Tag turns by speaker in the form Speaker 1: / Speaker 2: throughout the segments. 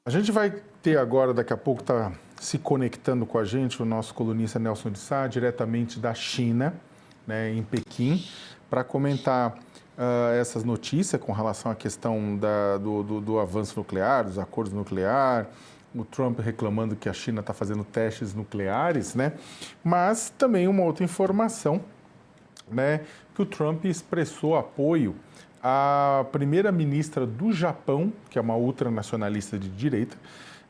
Speaker 1: A gente vai ter agora, daqui a pouco, está se conectando com a gente o nosso colunista Nelson de Sá, diretamente da China, né, em Pequim, para comentar essas notícias com relação à questão do avanço nuclear, dos acordos nucleares, o Trump reclamando que a China está fazendo testes nucleares, né? Mas também uma outra informação, né, que o Trump expressou apoio à primeira-ministra do Japão, que é uma ultranacionalista de direita,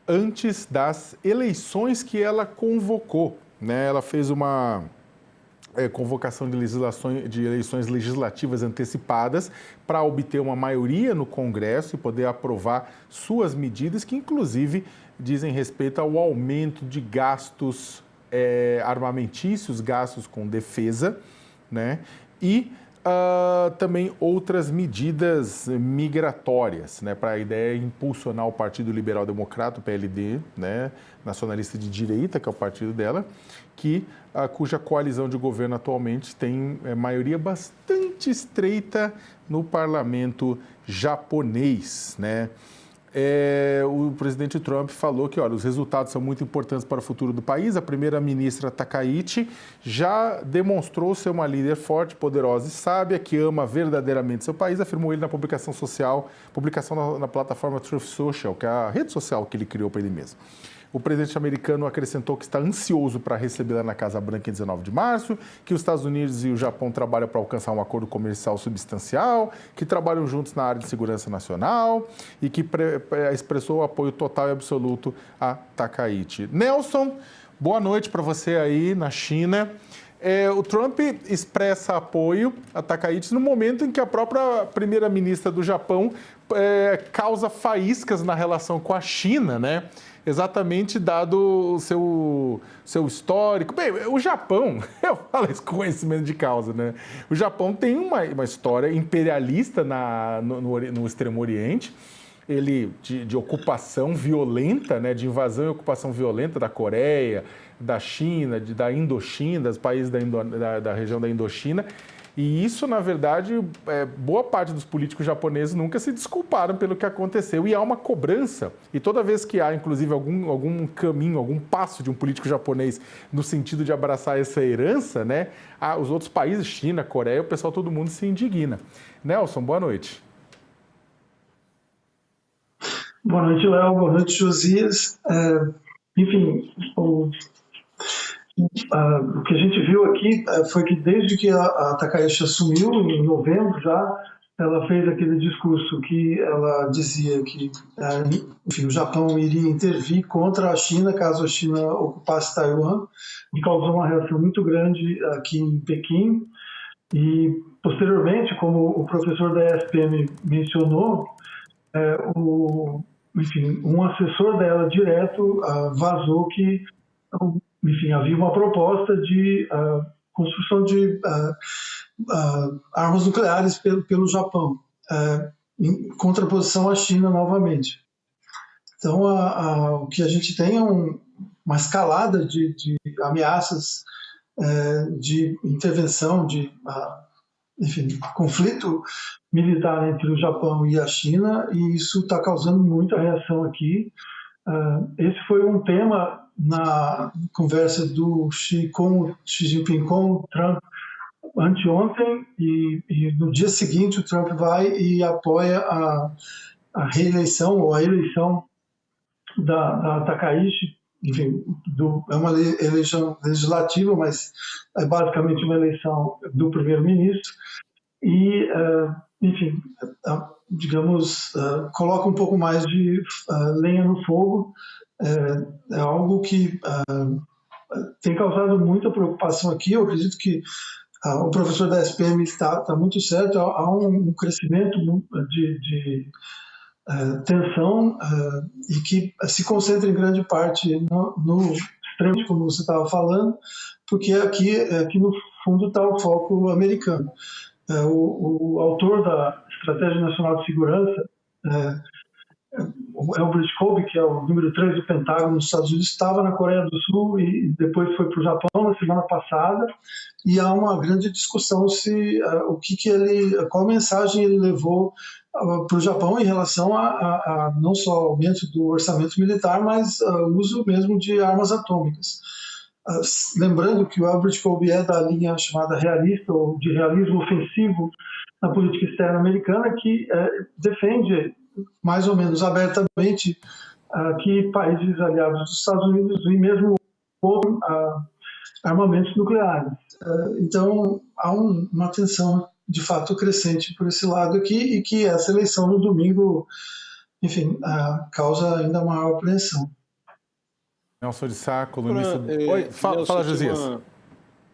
Speaker 1: antes das eleições que ela convocou, né? Ela fez uma convocação de eleições legislativas antecipadas para obter uma maioria no Congresso e poder aprovar suas medidas, que inclusive dizem respeito ao aumento de gastos armamentícios, gastos com defesa, né? E também outras medidas migratórias, né, para a ideia de impulsionar o Partido Liberal Democrata, o PLD, né, nacionalista de direita, que é o partido dela, cuja coalizão de governo atualmente tem maioria bastante estreita no parlamento japonês, né? O presidente Trump falou que, olha, os resultados são muito importantes para o futuro do país. A primeira-ministra Takaichi já demonstrou ser uma líder forte, poderosa e sábia, que ama verdadeiramente seu país, afirmou ele na publicação na plataforma Truth Social, que é a rede social que ele criou para ele mesmo. O presidente americano acrescentou que está ansioso para recebê-la na Casa Branca em 19 de março, que os Estados Unidos e o Japão trabalham para alcançar um acordo comercial substancial, que trabalham juntos na área de segurança nacional e que expressou o apoio total e absoluto a Takaichi. Nelson, boa noite para você aí na China. O Trump expressa apoio a Takaichi no momento em que a própria primeira-ministra do Japão causa faíscas na relação com a China, né? Exatamente dado o seu histórico. Bem, o Japão, eu falo isso com conhecimento de causa, né? O Japão tem uma história imperialista no Extremo Oriente, de ocupação violenta, né? De invasão e ocupação violenta da Coreia, da China, da Indochina, dos países da região da Indochina. E isso, na verdade, boa parte dos políticos japoneses nunca se desculparam pelo que aconteceu. E há uma cobrança. E toda vez que há, inclusive, algum caminho, algum passo de um político japonês no sentido de abraçar essa herança, né, os outros países, China, Coreia, o pessoal, todo mundo se indigna. Nelson, boa noite.
Speaker 2: Boa noite, Léo. Boa noite, Josias. Enfim, o que a gente viu aqui foi que desde que a Takaichi assumiu, em novembro já, ela fez aquele discurso que ela dizia que enfim, o Japão iria intervir contra a China caso a China ocupasse Taiwan, e causou uma reação muito grande aqui em Pequim. E, posteriormente, como o professor da ESPM mencionou, enfim, um assessor dela direto vazou que, enfim, havia uma proposta de construção de armas nucleares pelo Japão, em contraposição à China novamente. Então, o que a gente tem é uma escalada de ameaças de intervenção, enfim, conflito militar entre o Japão e a China, e isso está causando muita reação aqui. Esse foi um tema na conversa do Xi Jinping com o Trump anteontem, e no dia seguinte o Trump vai e apoia a reeleição ou a eleição da Takaichi. Enfim, é uma eleição legislativa, mas é basicamente uma eleição do primeiro-ministro. E, enfim, digamos, coloca um pouco mais de lenha no fogo. É algo que tem causado muita preocupação aqui. Eu acredito que o professor da SPM está muito certo. Há um crescimento de tensão e que se concentra em grande parte no extremo, como você estava falando, porque aqui no fundo está o foco americano. O autor da Estratégia Nacional de Segurança o Elbridge Colby, que é o número 3 do Pentágono nos Estados Unidos, estava na Coreia do Sul e depois foi para o Japão na semana passada, e há uma grande discussão se qual mensagem ele levou para o Japão em relação a não só aumento do orçamento militar, mas o uso mesmo de armas atômicas. Lembrando que o Elbridge Colby é da linha chamada realista, ou de realismo ofensivo na política externa americana, que defende mais ou menos abertamente que países aliados dos Estados Unidos e mesmo armamentos nucleares. Então, há uma tensão de fato crescente por esse lado aqui, e que essa eleição no domingo, enfim, causa ainda maior apreensão.
Speaker 1: Nelson de Sá, colunista... Oi, fala Josias.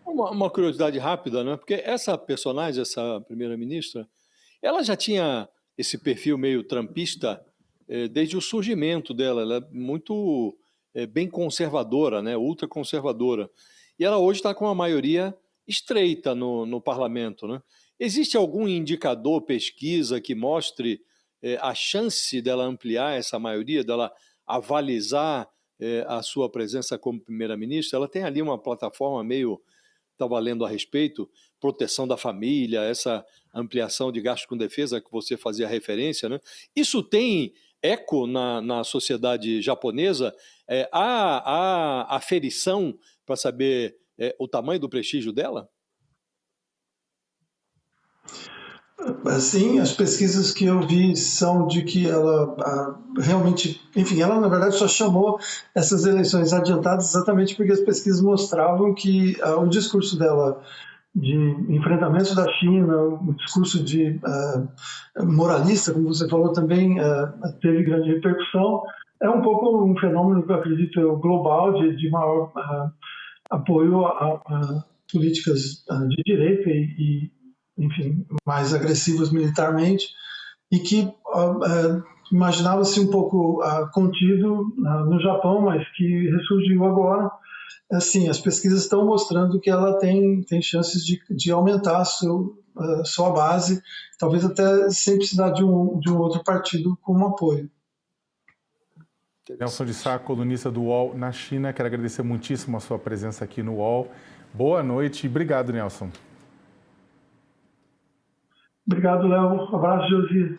Speaker 3: Uma curiosidade rápida, né? Porque essa personagem, essa primeira-ministra, ela já tinha esse perfil meio trumpista desde o surgimento dela. Ela é muito bem conservadora, né? Ultraconservadora. E ela hoje está com uma maioria estreita no parlamento, né? Existe algum indicador, pesquisa, que mostre a chance dela ampliar essa maioria, dela avalizar a sua presença como primeira-ministra? Ela tem ali uma plataforma meio... Estava lendo a respeito, proteção da família, essa ampliação de gastos com defesa que você fazia referência, né? Isso tem eco na sociedade japonesa? Há aferição para saber o tamanho do prestígio dela?
Speaker 2: Sim, as pesquisas que eu vi são de que ela realmente, enfim, ela na verdade só chamou essas eleições adiantadas exatamente porque as pesquisas mostravam que o discurso dela de enfrentamento da China, o discurso de moralista, como você falou também, teve grande repercussão. É um pouco um fenômeno que eu acredito global de maior apoio a políticas de direita e enfim, mais agressivas militarmente, e que imaginava-se um pouco contido no Japão, mas que ressurgiu agora. Assim, as pesquisas estão mostrando que ela tem chances de aumentar sua base, talvez até sem precisar de um outro partido como apoio.
Speaker 1: Nelson de Sá, colunista do UOL na China, quero agradecer muitíssimo a sua presença aqui no UOL. Boa noite e obrigado, Nelson.
Speaker 2: Obrigado, Léo. Um abraço, Josias.